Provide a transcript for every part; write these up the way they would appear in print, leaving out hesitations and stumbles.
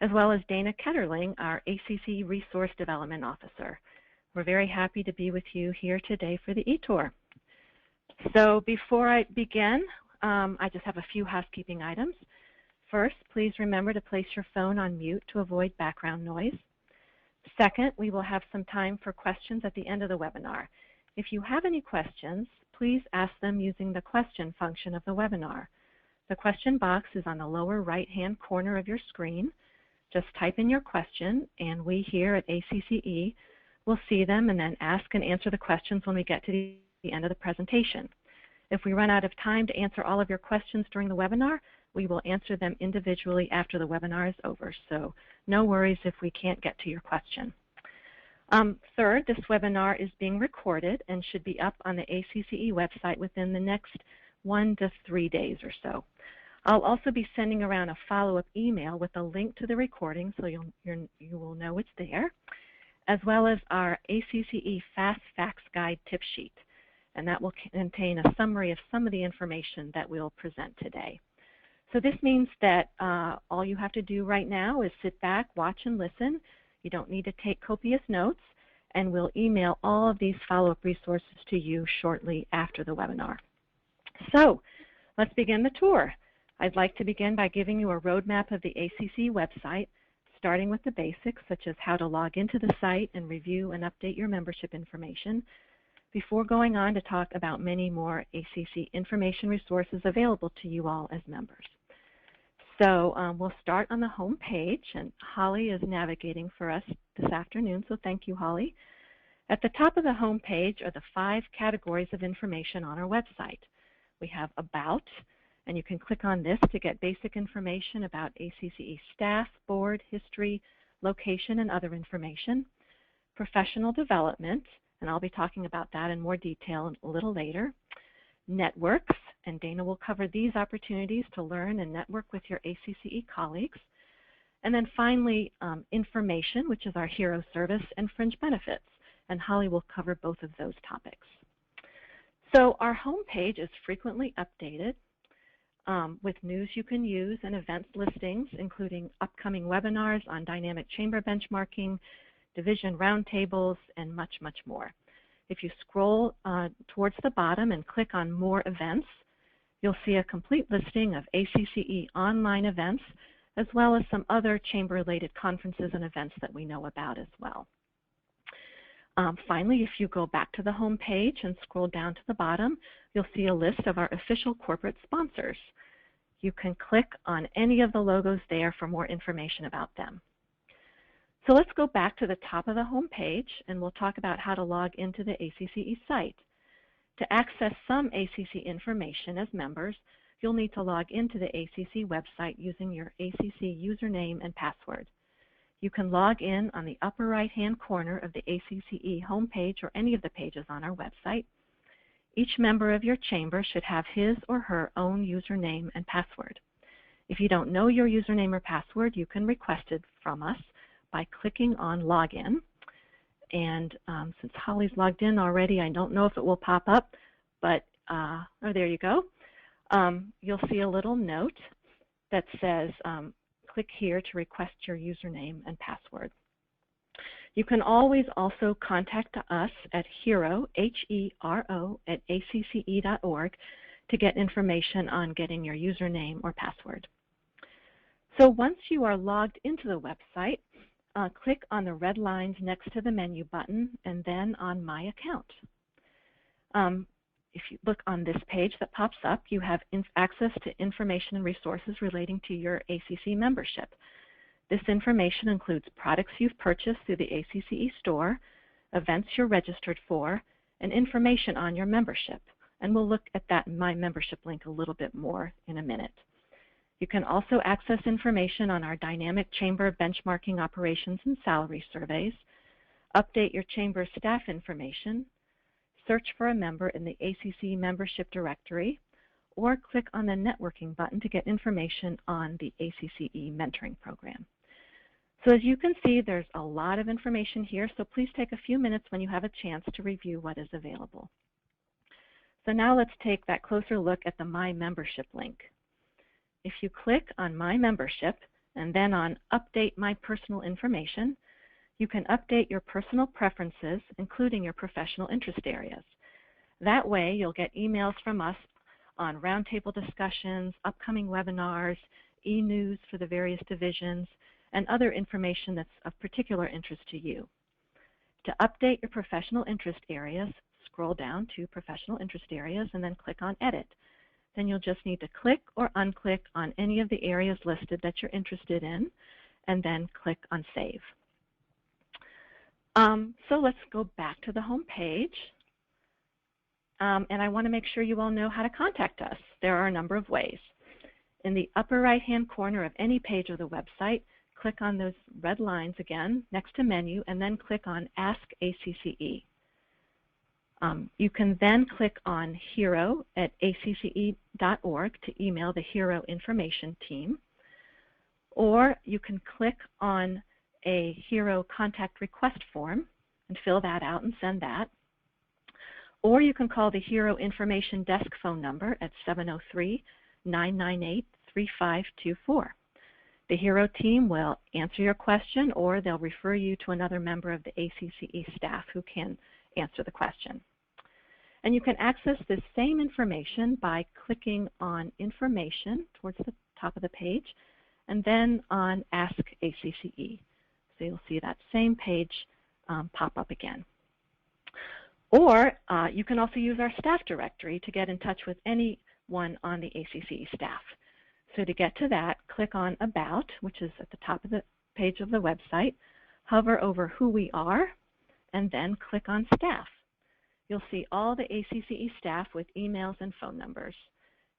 as well as Dana Ketterling, our ACCE Resource Development Officer. We're very happy to be with you here today for the e-tour. So before I begin, I just have a few housekeeping items. First, please remember to place your phone on mute to avoid background noise. Second, we will have some time for questions at the end of the webinar. If you have any questions, please ask them using the question function of the webinar. The question box is on the lower right-hand corner of your screen. Just type in your question, and we here at ACCE will see them and then ask and answer the questions when we get to the end of the presentation. If we run out of time to answer all of your questions during the webinar, we will answer them individually after the webinar is over, so no worries if we can't get to your question. Third, this webinar is being recorded and should be up on the ACCE website within the next 1 to 3 days or so. I'll also be sending around a follow-up email with a link to the recording so you will know it's there, as well as our ACCE Fast Facts Guide tip sheet, and that will contain a summary of some of the information that we'll present today. So this means that all you have to do right now is sit back, watch, and listen. You don't need to take copious notes, and we'll email all of these follow-up resources to you shortly after the webinar. So let's begin the tour. I'd like to begin by giving you a roadmap of the ACCE website, starting with the basics, such as how to log into the site and review and update your membership information, before going on to talk about many more ACCE information resources available to you all as members. So we'll start on the home page, and Holly is navigating for us this afternoon, so thank you, Holly. At the top of the home page are the 5 categories of information on our website. We have About, and you can click on this to get basic information about ACCE staff, board, history, location, and other information. Professional Development, and I'll be talking about that in more detail a little later. Networks, and Dana will cover these opportunities to learn and network with your ACCE colleagues. And then finally, Information, which is our hero service, and Fringe Benefits, and Holly will cover both of those topics. So our home page is frequently updated with news you can use and events listings, including upcoming webinars on dynamic chamber benchmarking, division roundtables, and much, much more. If you scroll towards the bottom and click on More Events, you'll see a complete listing of ACCE online events, as well as some other chamber-related conferences and events that we know about as well. Finally, if you go back to the home page and scroll down to the bottom, you'll see a list of our official corporate sponsors. You can click on any of the logos there for more information about them. So let's go back to the top of the home page, and we'll talk about how to log into the ACCE site. To access some ACCE information as members, you'll need to log into the ACCE website using your ACCE username and password. You can log in on the upper right-hand corner of the ACCE homepage or any of the pages on our website. Each member of your chamber should have his or her own username and password. If you don't know your username or password, you can request it from us by clicking on Login. And since Holly's logged in already, I don't know if it will pop up, but oh, there you go. You'll see a little note that says, click here to request your username and password. You can always also contact us at HERO, H-E-R-O, at acce.org to get information on getting your username or password. So once you are logged into the website, click on the red lines next to the menu button and then on My Account. If you look on this page that pops up, you have access to information and resources relating to your ACCE membership. This information includes products you've purchased through the ACCE store, events you're registered for, and information on your membership. And we'll look at that My Membership link a little bit more in a minute. You can also access information on our dynamic chamber benchmarking operations and salary surveys, update your chamber staff information, search for a member in the ACCE membership directory, or click on the networking button to get information on the ACCE mentoring program. So as you can see, there's a lot of information here, so please take a few minutes when you have a chance to review what is available. So now let's take that closer look at the My Membership link. If you click on My Membership, And then on Update My Personal Information, you can update your personal preferences, including your professional interest areas. That way, you'll get emails from us on roundtable discussions, upcoming webinars, e-news for the various divisions, and other information that's of particular interest to you. To update your professional interest areas, scroll down to Professional Interest Areas and then click on Edit. Then you'll just need to click or unclick on any of the areas listed that you're interested in, and then click on Save. So let's go back to the home page. And I want to make sure you all know how to contact us. There are a number of ways. In the upper right-hand corner of any page of the website, click on those red lines again next to Menu, and then click on Ask ACCE. You can then click on Hero at acce.org to email the Hero information team, or you can click on a Hero contact request form and fill that out and send that. Or you can call the Hero Information Desk phone number at 703-998-3524. The Hero team will answer your question, or they'll refer you to another member of the ACCE staff who can answer the question. And you can access this same information by clicking on Information towards the top of the page, and then on Ask ACCE. So you'll see that same page pop up again. Or you can also use our staff directory to get in touch with anyone on the ACCE staff. So to get to that, click on About, which is at the top of the page of the website, hover over Who We Are, and then click on Staff. You'll see all the ACCE staff with emails and phone numbers.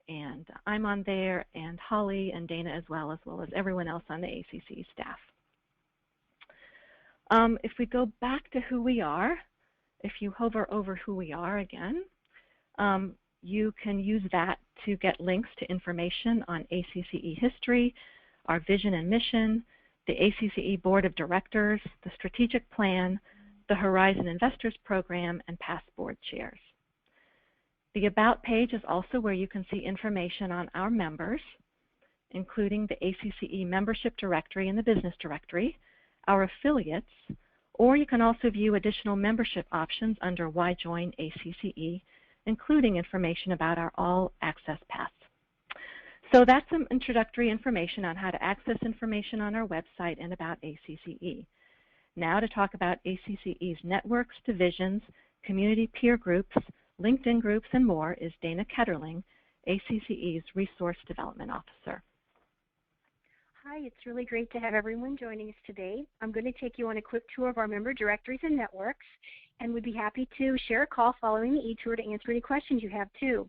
And I'm on there, and Holly and Dana as well as everyone else on the ACCE staff. If we go back to Who We Are, if you hover over Who We Are again, you can use that to get links to information on ACCE history, our vision and mission, the ACCE Board of Directors, the strategic plan, the Horizon Investors Program, and past board chairs. The About page is also where you can see information on our members, including the ACCE membership directory and the business directory, our affiliates, or you can also view additional membership options under Why Join ACCE, including information about our All Access Pass. So that's some introductory information on how to access information on our website and about ACCE. Now to talk about ACCE's networks, divisions, community peer groups, LinkedIn groups, and more is Dana Ketterling, ACCE's Resource Development Officer. Hi, it's really great to have everyone joining us today. I'm going to take you on a quick tour of our member directories and networks, and we'd be happy to share a call following the e-tour to answer any questions you have too.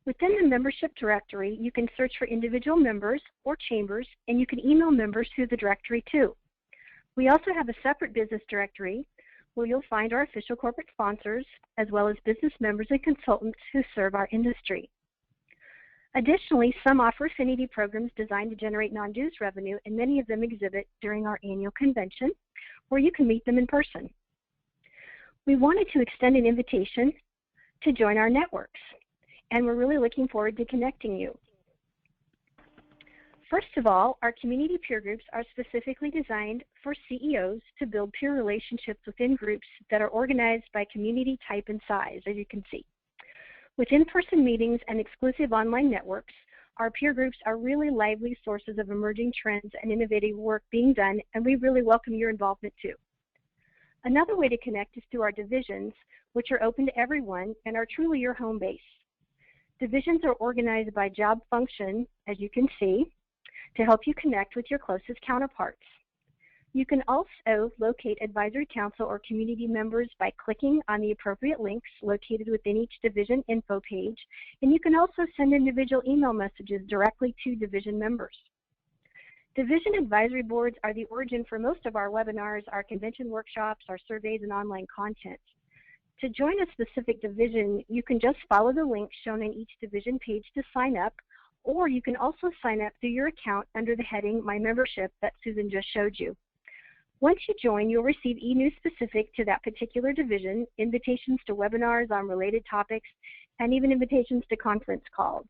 Within the membership directory, you can search for individual members or chambers, and you can email members through the directory too. We also have a separate business directory where you'll find our official corporate sponsors, as well as business members and consultants who serve our industry. Additionally, some offer affinity programs designed to generate non-dues revenue, and many of them exhibit during our annual convention, where you can meet them in person. We wanted to extend an invitation to join our networks, and we're really looking forward to connecting you. First of all, our community peer groups are specifically designed for CEOs to build peer relationships within groups that are organized by community type and size, as you can see. With in-person meetings and exclusive online networks, our peer groups are really lively sources of emerging trends and innovative work being done, and we really welcome your involvement too. Another way to connect is through our divisions, which are open to everyone and are truly your home base. Divisions are organized by job function, as you can see, to help you connect with your closest counterparts. You can also locate advisory council or community members by clicking on the appropriate links located within each division info page, and you can also send individual email messages directly to division members. Division advisory boards are the origin for most of our webinars, our convention workshops, our surveys, and online content. To join a specific division, you can just follow the links shown in each division page to sign up, or you can also sign up through your account under the heading My Membership that Susan just showed you. Once you join, you'll receive e-news specific to that particular division, invitations to webinars on related topics, and even invitations to conference calls.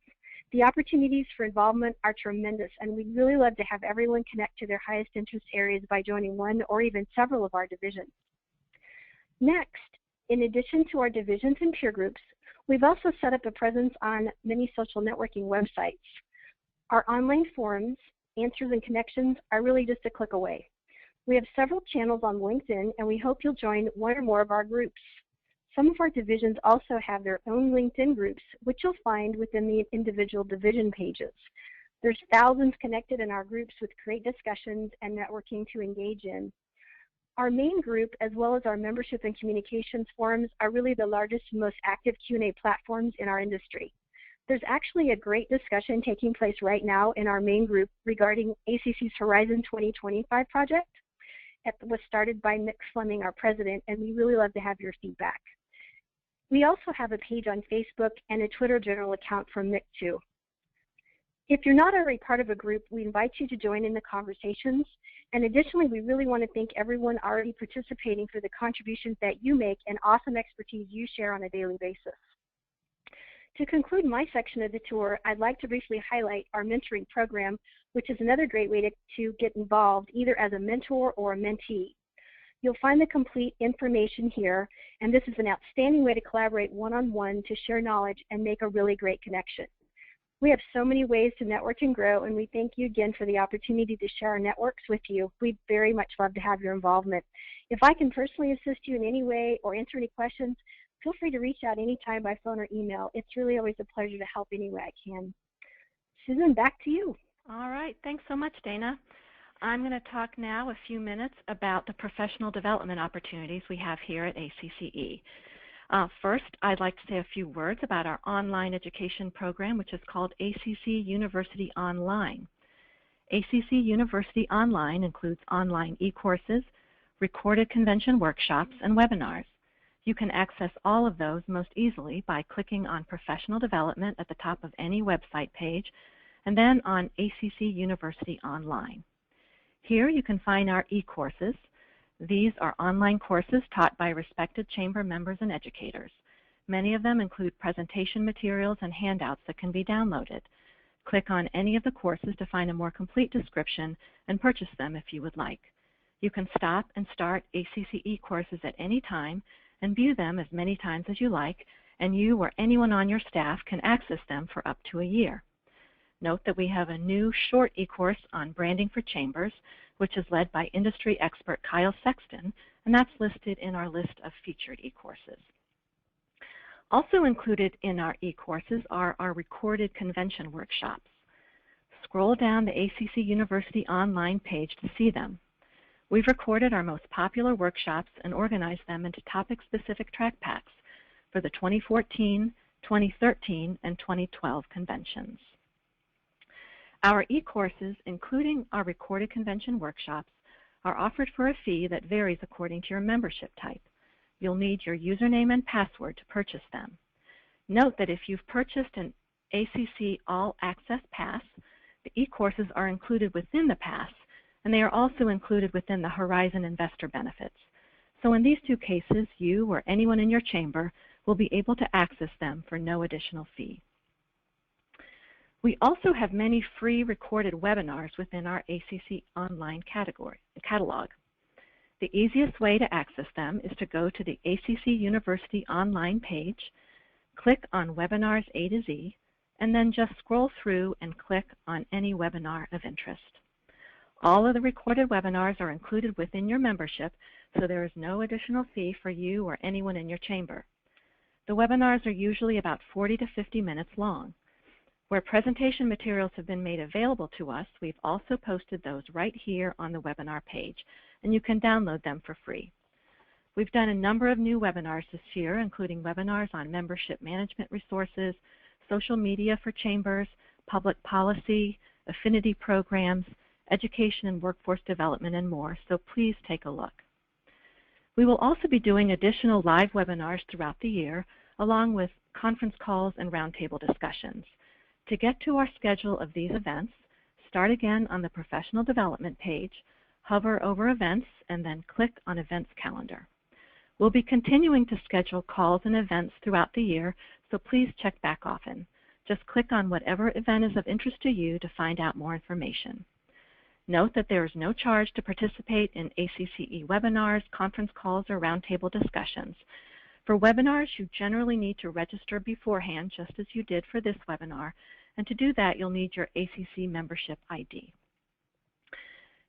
The opportunities for involvement are tremendous, and we'd really love to have everyone connect to their highest interest areas by joining one or even several of our divisions. Next, in addition to our divisions and peer groups, we've also set up a presence on many social networking websites. Our online forums, answers, and connections are really just a click away. We have several channels on LinkedIn, and we hope you'll join one or more of our groups. Some of our divisions also have their own LinkedIn groups, which you'll find within the individual division pages. There's thousands connected in our groups with great discussions and networking to engage in. Our main group, as well as our membership and communications forums, are really the largest and most active Q&A platforms in our industry. There's actually a great discussion taking place right now in our main group regarding ACCE's Horizon 2025 project. It was started by Mick Fleming, our president, and we really love to have your feedback. We also have a page on Facebook and a Twitter general account from Mick too. If you're not already part of a group, we invite you to join in the conversations. And additionally, we really want to thank everyone already participating for the contributions that you make and awesome expertise you share on a daily basis. To conclude my section of the tour, I'd like to briefly highlight our mentoring program, which is another great way to get involved either as a mentor or a mentee. You'll find the complete information here, and this is an outstanding way to collaborate one-on-one to share knowledge and make a really great connection. We have so many ways to network and grow, and we thank you again for the opportunity to share our networks with you. We'd very much love to have your involvement. If I can personally assist you in any way or answer any questions, feel free to reach out anytime by phone or email. It's really always a pleasure to help any way I can. Susan, back to you. All right. Thanks so much, Dana. I'm going to talk now a few minutes about the professional development opportunities we have here at ACCE. First, I'd like to say a few words about our online education program, which is called ACCE University Online. ACCE University Online includes online e-courses, recorded convention workshops, and webinars. You can access all of those most easily by clicking on Professional Development at the top of any website page, and then on ACCE University Online. Here you can find our e-courses. These are online courses taught by respected chamber members and educators. Many of them include presentation materials and handouts that can be downloaded. Click on any of the courses to find a more complete description and purchase them if you would like. You can stop and start ACCE courses at any time and view them as many times as you like, and you or anyone on your staff can access them for up to a year. Note that we have a new short e-course on branding for chambers, which is led by industry expert Kyle Sexton, and that's listed in our list of featured e-courses. Also included in our e-courses are our recorded convention workshops. Scroll down the ACCE University Online page to see them. We've recorded our most popular workshops and organized them into topic-specific track packs for the 2014, 2013, and 2012 conventions. Our e-courses, including our recorded convention workshops, are offered for a fee that varies according to your membership type. You'll need your username and password to purchase them. Note that if you've purchased an ACCE All Access Pass, the e-courses are included within the pass, and they are also included within the Horizon Investor Benefits. So in these two cases, you or anyone in your chamber will be able to access them for no additional fee. We also have many free recorded webinars within our ACCE Online catalog. The easiest way to access them is to go to the ACCE University Online page, click on Webinars A to Z, and then just scroll through and click on any webinar of interest. All of the recorded webinars are included within your membership, so there is no additional fee for you or anyone in your chamber. The webinars are usually about 40 to 50 minutes long. Where presentation materials have been made available to us, we've also posted those right here on the webinar page, and you can download them for free. We've done a number of new webinars this year, including webinars on membership management resources, social media for chambers, public policy, affinity programs, education and workforce development, and more, so please take a look. We will also be doing additional live webinars throughout the year, along with conference calls and roundtable discussions. To get to our schedule of these events, start again on the Professional Development page, hover over Events, and then click on Events Calendar. We'll be continuing to schedule calls and events throughout the year, so please check back often. Just click on whatever event is of interest to you to find out more information. Note that there is no charge to participate in ACCE webinars, conference calls, or roundtable discussions. For webinars, you generally need to register beforehand, just as you did for this webinar, and to do that, you'll need your ACCE membership ID.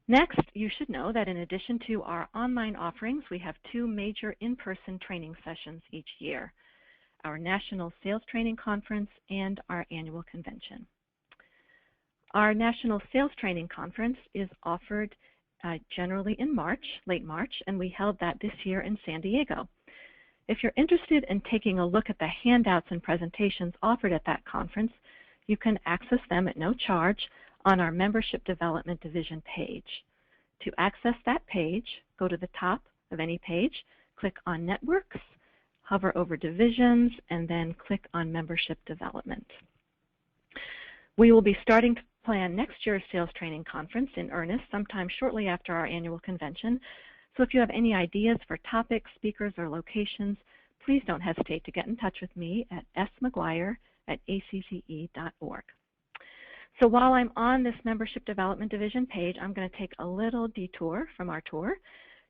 Next, you should know that in addition to our online offerings, we have 2 major in-person training sessions each year, our National Sales Training Conference and our annual convention. Our National Sales Training Conference is offered generally in March, late March, and we held that this year in San Diego. If you're interested in taking a look at the handouts and presentations offered at that conference, you can access them at no charge on our Membership Development Division page. To access that page, go to the top of any page, click on Networks, hover over Divisions, and then click on Membership Development. We will be starting to plan next year's Sales Training Conference in earnest sometime shortly after our annual convention. So if you have any ideas for topics, speakers, or locations, please don't hesitate to get in touch with me at smcguire@acce.org. So while I'm on this Membership Development Division page, I'm going to take a little detour from our tour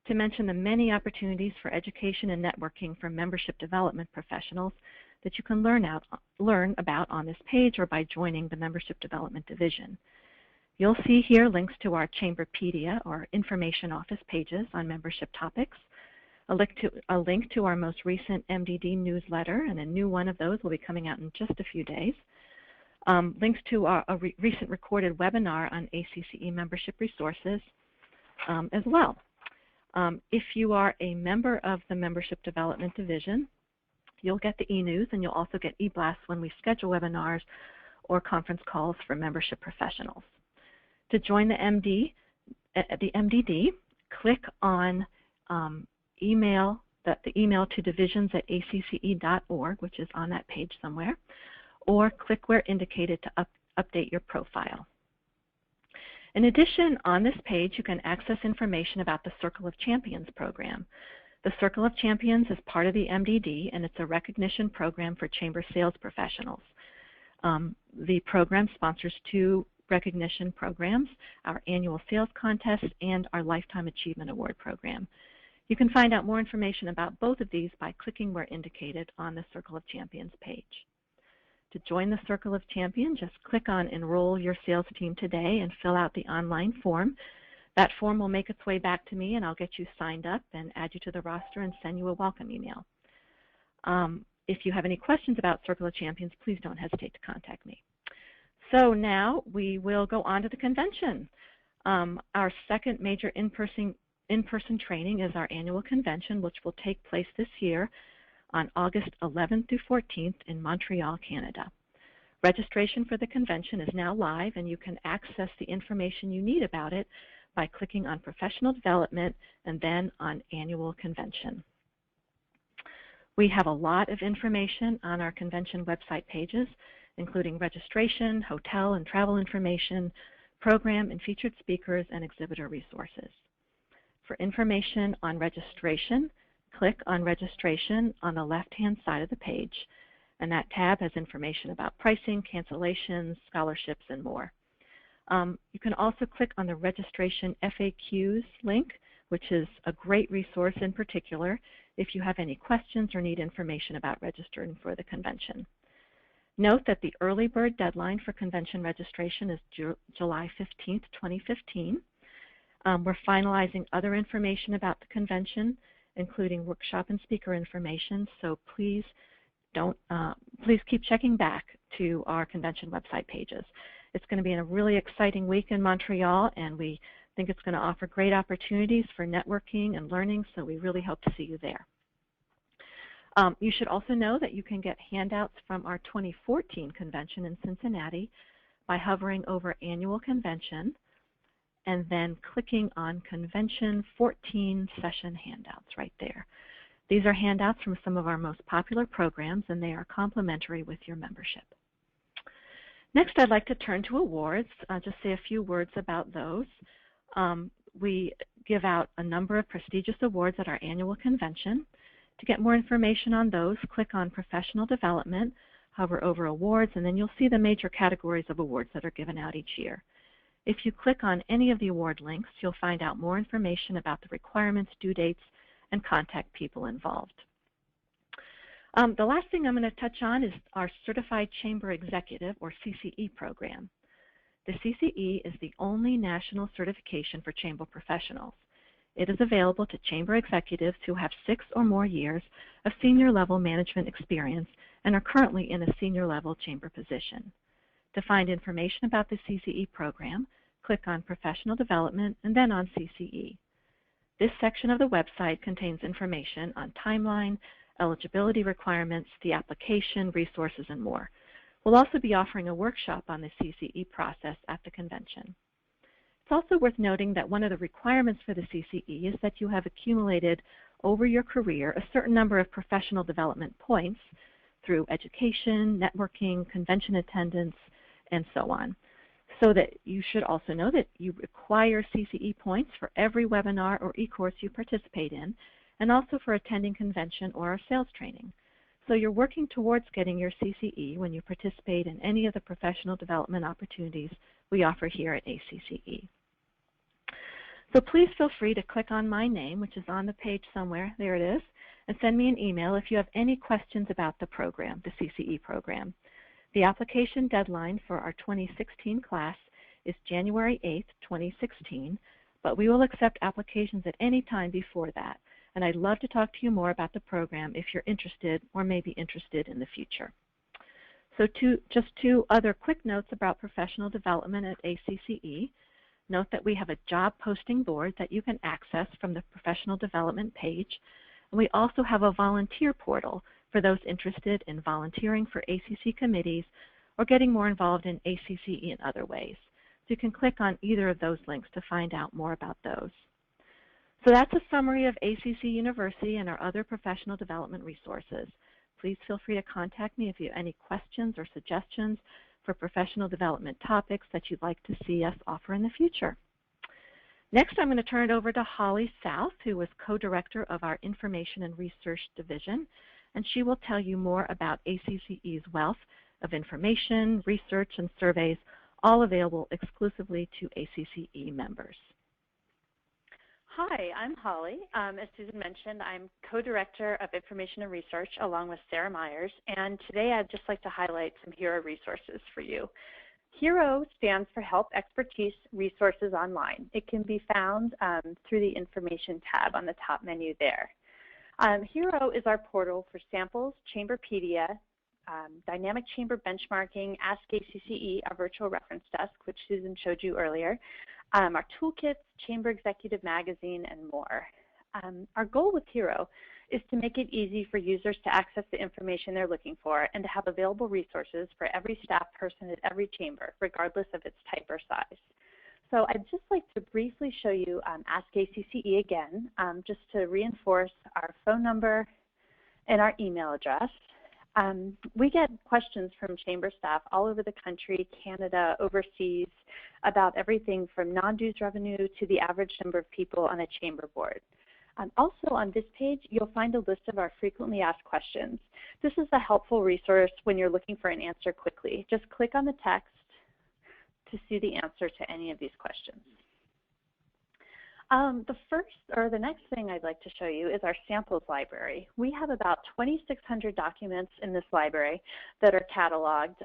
to mention the many opportunities for education and networking for membership development professionals that you can learn about on this page or by joining the Membership Development Division. You'll see here links to our Chamberpedia or information office pages on membership topics, a link to our most recent MDD newsletter, and a new one of those will be coming out in just a few days, links to a recent recorded webinar on ACCE membership resources as well. If you are a member of the Membership Development Division, you'll get the e-news and you'll also get e-blasts when we schedule webinars or conference calls for membership professionals. To join the MDD, click on the email to divisions@acce.org, which is on that page somewhere, or click where indicated to update your profile. In addition, on this page, you can access information about the Circle of Champions program. The Circle of Champions is part of the MDD, and it's a recognition program for chamber sales professionals. The program sponsors 2 recognition programs, our annual sales contest and our Lifetime Achievement Award program. You can find out more information about both of these by clicking where indicated on the Circle of Champions page. To join the Circle of Champions, just click on Enroll Your Sales Team Today and fill out the online form. That form will make its way back to me and I'll get you signed up and add you to the roster and send you a welcome email. If you have any questions about Circle of Champions, please don't hesitate to contact me. So now we will go on to the convention. Our second major in-person training is our annual convention, which will take place this year on August 11th through 14th in Montreal, Canada. Registration for the convention is now live, and you can access the information you need about it by clicking on Professional Development and then on Annual Convention. We have a lot of information on our convention website pages, including registration, hotel and travel information, program and featured speakers, and exhibitor resources. For information on registration, click on Registration on the left-hand side of the page, and that tab has information about pricing, cancellations, scholarships, and more. You can also click on the Registration FAQs link, which is a great resource in particular if you have any questions or need information about registering for the convention. Note that the early bird deadline for convention registration is July 15th, 2015. We're finalizing other information about the convention, including workshop and speaker information, so please keep checking back to our convention website pages. It's going to be a really exciting week in Montreal, and we think it's going to offer great opportunities for networking and learning, so we really hope to see you there. You should also know that you can get handouts from our 2014 convention in Cincinnati by hovering over Annual Convention and then clicking on Convention 14 Session Handouts right there. These are handouts from some of our most popular programs, and they are complimentary with your membership. Next, I'd like to turn to awards. I'll just say a few words about those. We give out a number of prestigious awards at our annual convention. To get more information on those, click on Professional Development, hover over awards, and then you'll see the major categories of awards that are given out each year. If you click on any of the award links, you'll find out more information about the requirements, due dates, and contact people involved. The last thing I'm going to touch on is our Certified Chamber Executive, or CCE program. The CCE is the only national certification for chamber professionals. It is available to chamber executives who have 6 or more years of senior level management experience and are currently in a senior level chamber position. To find information about the CCE program, click on Professional Development and then on CCE. This section of the website contains information on timeline, eligibility requirements, the application, resources, and more. We'll also be offering a workshop on the CCE process at the convention. It's also worth noting that one of the requirements for the CCE is that you have accumulated over your career a certain number of professional development points through education, networking, convention attendance, and so on. So that you should also know that you require CCE points for every webinar or e-course you participate in, and also for attending convention or our sales training. So you're working towards getting your CCE when you participate in any of the professional development opportunities we offer here at ACCE. So please feel free to click on my name, which is on the page somewhere, there it is, and send me an email if you have any questions about the program, the CCE program. The application deadline for our 2016 class is January 8th, 2016, but we will accept applications at any time before that. And I'd love to talk to you more about the program if you're interested or may be interested in the future. So just two other quick notes about professional development at ACCE. Note that we have a job posting board that you can access from the professional development page. And we also have a volunteer portal for those interested in volunteering for ACC committees or getting more involved in ACCE in other ways. So you can click on either of those links to find out more about those. So that's a summary of ACC University and our other professional development resources. Please feel free to contact me if you have any questions or suggestions for professional development topics that you'd like to see us offer in the future. Next, I'm going to turn it over to Holly South, who is co-director of our Information and Research Division, and she will tell you more about ACCE's wealth of information, research, and surveys, all available exclusively to ACCE members. Hi, I'm Holly. As Susan mentioned, I'm co-director of Information and Research along with Sarah Myers, and today I'd just like to highlight some HERO resources for you. HERO stands for Help, Expertise, Resources Online. It can be found through the Information tab on the top menu there. HERO is our portal for samples, Chamberpedia, dynamic chamber benchmarking, Ask ACCE, our virtual reference desk, which Susan showed you earlier, our toolkits, Chamber Executive Magazine, and more. Our goal with HERO is to make it easy for users to access the information they're looking for and to have available resources for every staff person at every chamber, regardless of its type or size. So I'd just like to briefly show you Ask ACCE again, just to reinforce our phone number and our email address. We get questions from chamber staff all over the country, Canada, overseas, about everything from non-dues revenue to the average number of people on a chamber board. Also on this page, you'll find a list of our frequently asked questions. This is a helpful resource when you're looking for an answer quickly. Just click on the text to see the answer to any of these questions. The next thing I'd like to show you is our samples library. We have about 2,600 documents in this library that are cataloged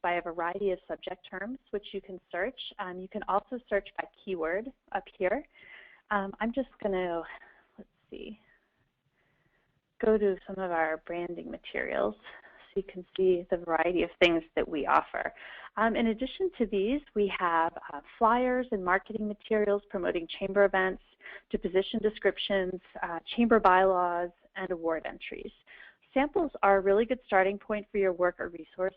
by a variety of subject terms, which you can search. You can also search by keyword up here. I'm just going to, let's see, go to some of our branding materials so you can see the variety of things that we offer. In addition to these, we have flyers and marketing materials promoting chamber events, to position descriptions, chamber bylaws, and award entries. Samples are a really good starting point for your work or research.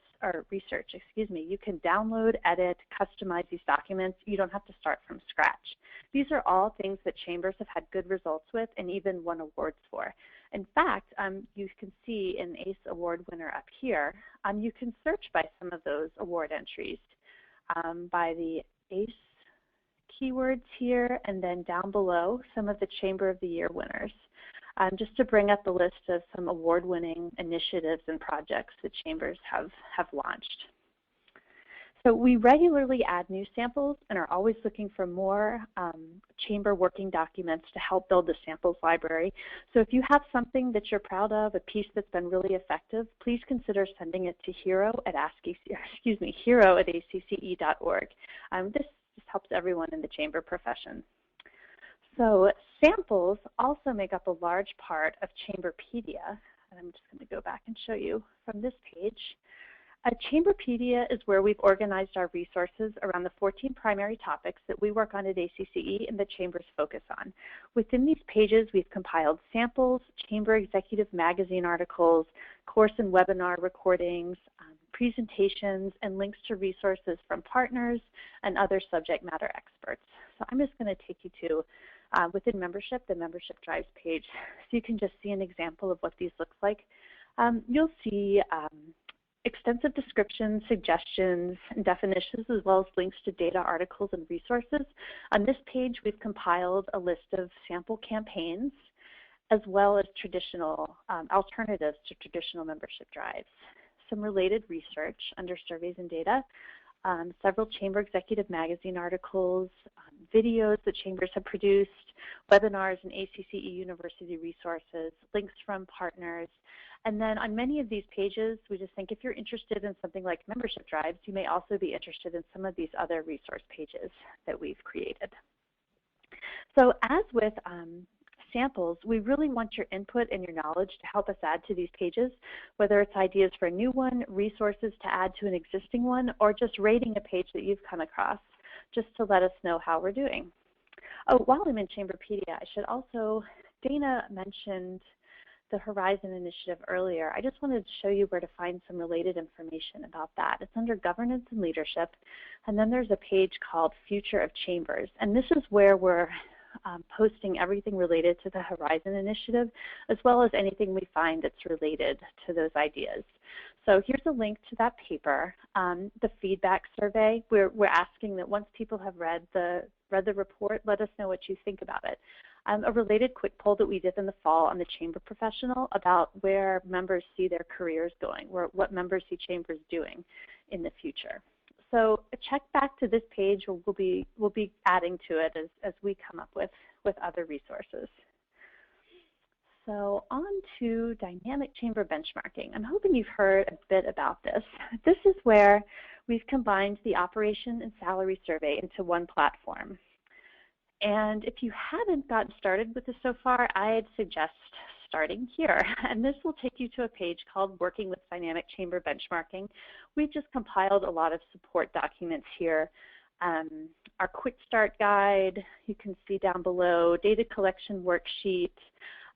You can download, edit, customize these documents. You don't have to start from scratch. These are all things that chambers have had good results with and even won awards for. In fact, you can see an ACE award winner up here. You can search by some of those award entries by the ACE keywords here, and then down below some of the Chamber of the Year winners. just to bring up the list of some award-winning initiatives and projects that chambers have launched. So we regularly add new samples and are always looking for more chamber working documents to help build the samples library. So if you have something that you're proud of, a piece that's been really effective, please consider sending it to hero@acce.org. This just helps everyone in the chamber profession. So samples also make up a large part of Chamberpedia, and I'm just going to go back and show you from this page. Chamberpedia is where we've organized our resources around the 14 primary topics that we work on at ACCE and the chambers focus on. Within these pages, we've compiled samples, chamber executive magazine articles, course and webinar recordings, presentations, and links to resources from partners and other subject matter experts. So I'm just going to take you to within membership, the membership drives page, so you can just see an example of what these look like. You'll see extensive descriptions, suggestions, and definitions, as well as links to data, articles, and resources. On this page, we've compiled a list of sample campaigns, as well as traditional alternatives to traditional membership drives. Some related research under surveys and data, several Chamber Executive Magazine articles, videos that chambers have produced, webinars and ACCE University resources, links from partners. And then on many of these pages, we just think if you're interested in something like membership drives, you may also be interested in some of these other resource pages that we've created. So as with samples, we really want your input and your knowledge to help us add to these pages, whether it's ideas for a new one, resources to add to an existing one, or just rating a page that you've come across, just to let us know how we're doing. Oh, while I'm in Chamberpedia, I should also, Dana mentioned the Horizon Initiative earlier. I just wanted to show you where to find some related information about that. It's under Governance and Leadership, and then there's a page called Future of Chambers, and this is where we're posting everything related to the Horizon Initiative, as well as anything we find that's related to those ideas. So here's a link to that paper, the feedback survey. We're asking that once people have read the report, let us know what you think about it. A related quick poll that we did in the fall on the Chamber Professional about where members see their careers going, what members see chambers doing in the future. So check back to this page, or we'll be adding to it as we come up with other resources. So on to dynamic chamber benchmarking. I'm hoping you've heard a bit about this. This is where we've combined the operation and salary survey into one platform. And if you haven't gotten started with this so far, I'd suggest starting here. And this will take you to a page called Working with Dynamic Chamber Benchmarking. We've just compiled a lot of support documents here. Our quick start guide, you can see down below, data collection worksheet,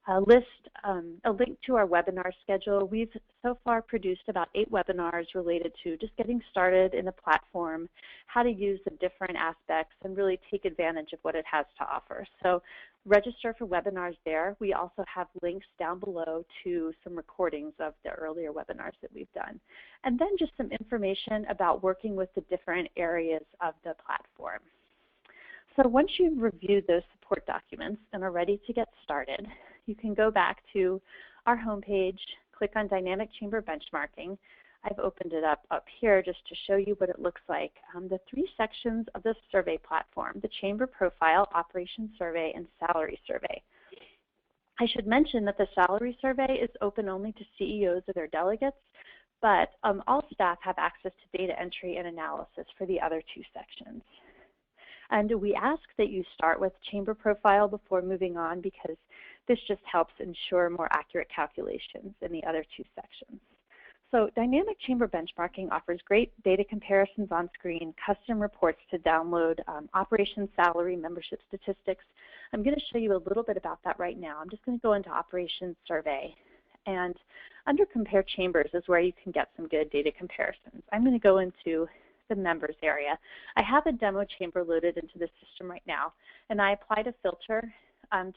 a link to our webinar schedule. We've so far produced about 8 webinars related to just getting started in the platform, how to use the different aspects, and really take advantage of what it has to offer. So register for webinars there. We also have links down below to some recordings of the earlier webinars that we've done. And then just some information about working with the different areas of the platform. So once you've reviewed those support documents and are ready to get started, you can go back to our homepage, click on Dynamic Chamber Benchmarking. I've opened it up here just to show you what it looks like. The 3 sections of the survey platform, the Chamber Profile, Operations Survey, and Salary Survey. I should mention that the Salary Survey is open only to CEOs or their delegates, but all staff have access to data entry and analysis for the other 2 sections. And we ask that you start with Chamber Profile before moving on, because this just helps ensure more accurate calculations in the other 2 sections. So Dynamic Chamber Benchmarking offers great data comparisons on screen, custom reports to download, operations, salary, membership statistics. I'm going to show you a little bit about that right now. I'm just going to go into Operations Survey. And under Compare Chambers is where you can get some good data comparisons. I'm going to go into the members area. I have a demo chamber loaded into the system right now, and I applied a filter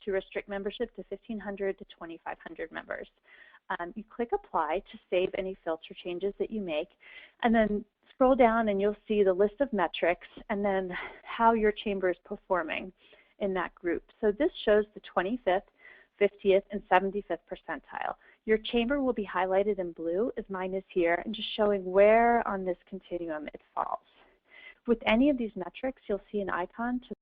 to restrict membership to 1,500 to 2,500 members. You click Apply to save any filter changes that you make, and then scroll down and you'll see the list of metrics and then how your chamber is performing in that group. So this shows the 25th, 50th, and 75th percentile. Your chamber will be highlighted in blue, as mine is here, and just showing where on this continuum it falls. With any of these metrics, you'll see an icon to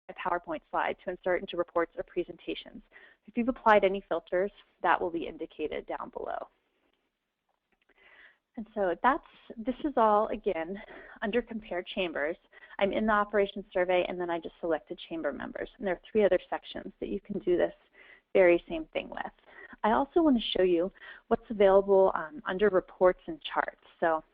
a PowerPoint slide to insert into reports or presentations. If you've applied any filters, that will be indicated down below. And so this is all, again, under Compare Chambers. I'm in the Operations Survey, and then I just selected chamber members. And there are 3 other sections that you can do this very same thing with. I also want to show you what's available under Reports and Charts. So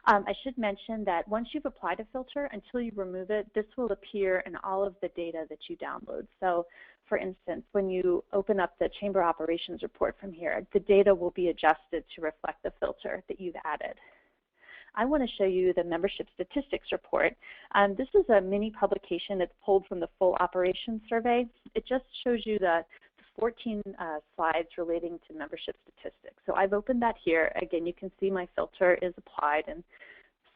I should mention that once you've applied a filter, until you remove it, this will appear in all of the data that you download. So for instance, when you open up the Chamber Operations Report from here, the data will be adjusted to reflect the filter that you've added. I want to show you the Membership Statistics Report. This is a mini publication that's pulled from the full Operations Survey. It just shows you the 14 slides relating to membership statistics. So I've opened that here. Again, you can see my filter is applied. And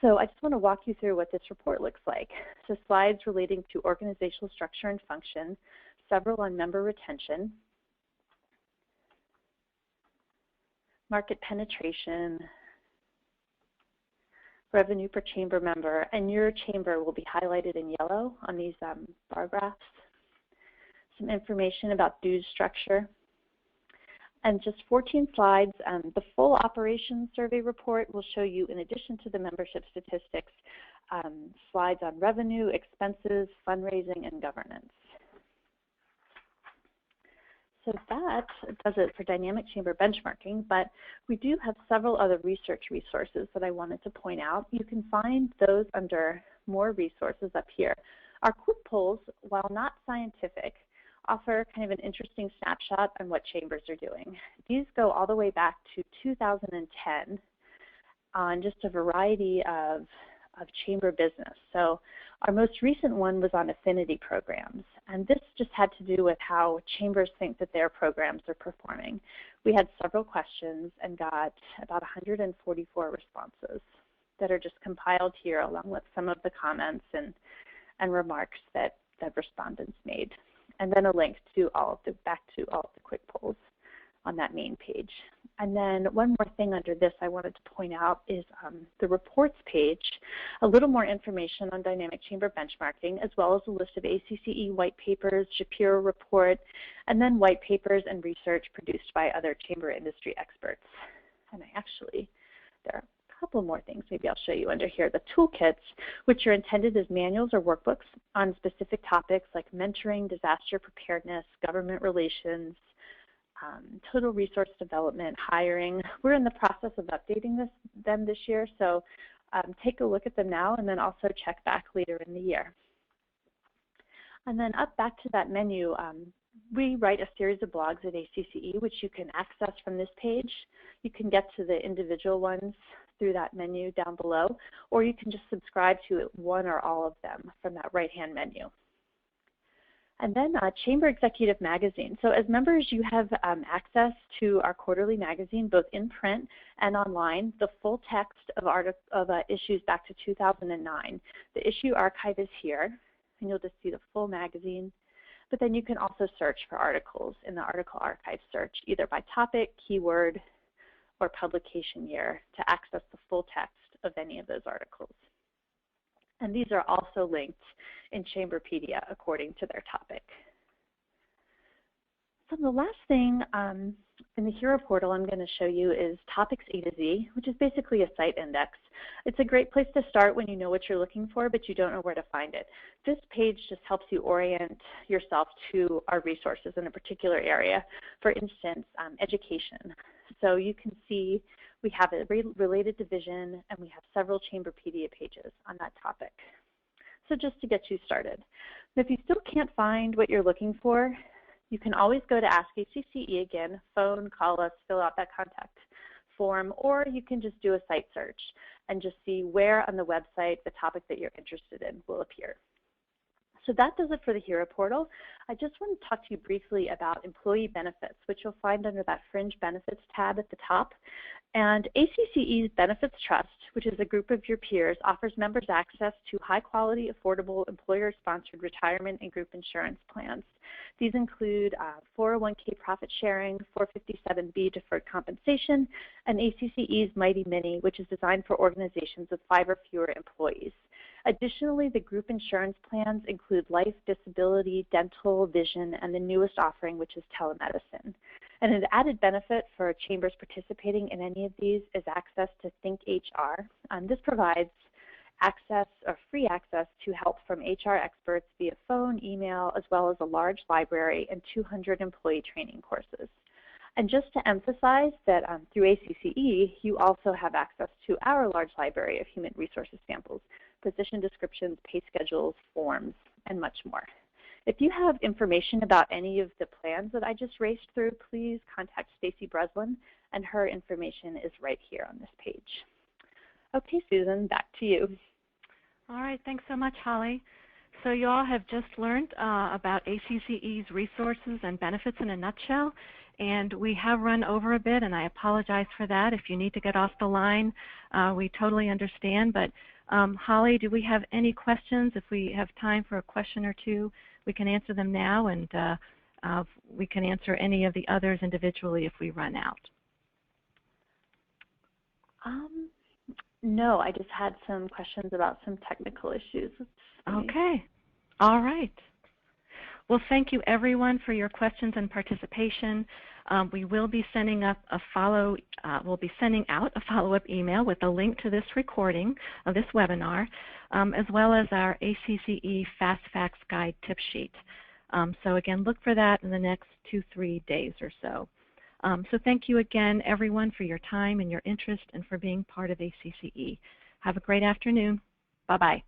so I just want to walk you through what this report looks like. So slides relating to organizational structure and function, several on member retention, market penetration, revenue per chamber member, and your chamber will be highlighted in yellow on these bar graphs. Some information about dues structure, and just 14 slides. The full Operations Survey Report will show you, in addition to the membership statistics, slides on revenue, expenses, fundraising, and governance. So that does it for dynamic chamber benchmarking, but we do have several other research resources that I wanted to point out. You can find those under More Resources up here. Our quick polls, while not scientific, offer kind of an interesting snapshot on what chambers are doing. These go all the way back to 2010 on just a variety of chamber business. So our most recent one was on affinity programs, and this just had to do with how chambers think that their programs are performing. We had several questions and got about 144 responses that are just compiled here along with some of the comments and remarks that respondents made. And then a link to back to all of the quick polls on that main page. And then one more thing under this I wanted to point out is the reports page, a little more information on dynamic chamber benchmarking, as well as a list of ACCE white papers, Shapiro report, and then white papers and research produced by other chamber industry experts. And there are couple more things maybe I'll show you under here. The toolkits, which are intended as manuals or workbooks on specific topics like mentoring, disaster preparedness, government relations, total resource development, hiring. We're in the process of updating them this year, so take a look at them now and then also check back later in the year. And then up back to that menu, we write a series of blogs at ACCE, which you can access from this page. You can get to the individual ones through that menu down below, or you can just subscribe to one or all of them from that right-hand menu. And then Chamber Executive Magazine. So as members, you have access to our quarterly magazine, both in print and online, the full text of issues back to 2009. The issue archive is here, and you'll just see the full magazine. But then you can also search for articles in the article archive search, either by topic, keyword, or publication year to access the full text of any of those articles. And these are also linked in Chamberpedia according to their topic. So the last thing in the Hero portal I'm going to show you is Topics A to Z, which is basically a site index. It's a great place to start when you know what you're looking for, but you don't know where to find it. This page just helps you orient yourself to our resources in a particular area. For instance, education. So you can see we have a related division, and we have several Chamberpedia pages on that topic. So just to get you started. If you still can't find what you're looking for, you can always go to Ask ACCE again, phone, call us, fill out that contact form, or you can just do a site search and just see where on the website the topic that you're interested in will appear. So that does it for the Hero portal. I just want to talk to you briefly about employee benefits, which you'll find under that Fringe Benefits tab at the top. And ACCE's Benefits Trust, which is a group of your peers, offers members access to high-quality, affordable, employer-sponsored retirement and group insurance plans. These include 401k profit sharing, 457B deferred compensation, and ACCE's Mighty Mini, which is designed for organizations with 5 or fewer employees. Additionally, the group insurance plans include life, disability, dental, vision, and the newest offering, which is telemedicine. And an added benefit for chambers participating in any of these is access to Think HR. This provides access or free access to help from HR experts via phone, email, as well as a large library and 200 employee training courses. And just to emphasize that through ACCE, you also have access to our large library of human resources samples, position descriptions, pay schedules, forms, and much more. If you have information about any of the plans that I just raced through, please contact Stacy Breslin, and her information is right here on this page. Okay, Susan, back to you. All right, thanks so much, Holly. So you all have just learned about ACCE's resources and benefits in a nutshell, and we have run over a bit, and I apologize for that. If you need to get off the line, we totally understand. But Holly, do we have any questions? If we have time for a question or two, we can answer them now, and we can answer any of the others individually if we run out. No, I just had some questions about some technical issues. Okay. All right. Well, thank you, everyone, for your questions and participation. We will be sending up a we'll be sending out a follow-up email with a link to this recording of this webinar, as well as our ACCE Fast Facts Guide tip sheet. So again, look for that in the next 2-3 days or so. So thank you again, everyone, for your time and your interest and for being part of ACCE. Have a great afternoon. Bye-bye.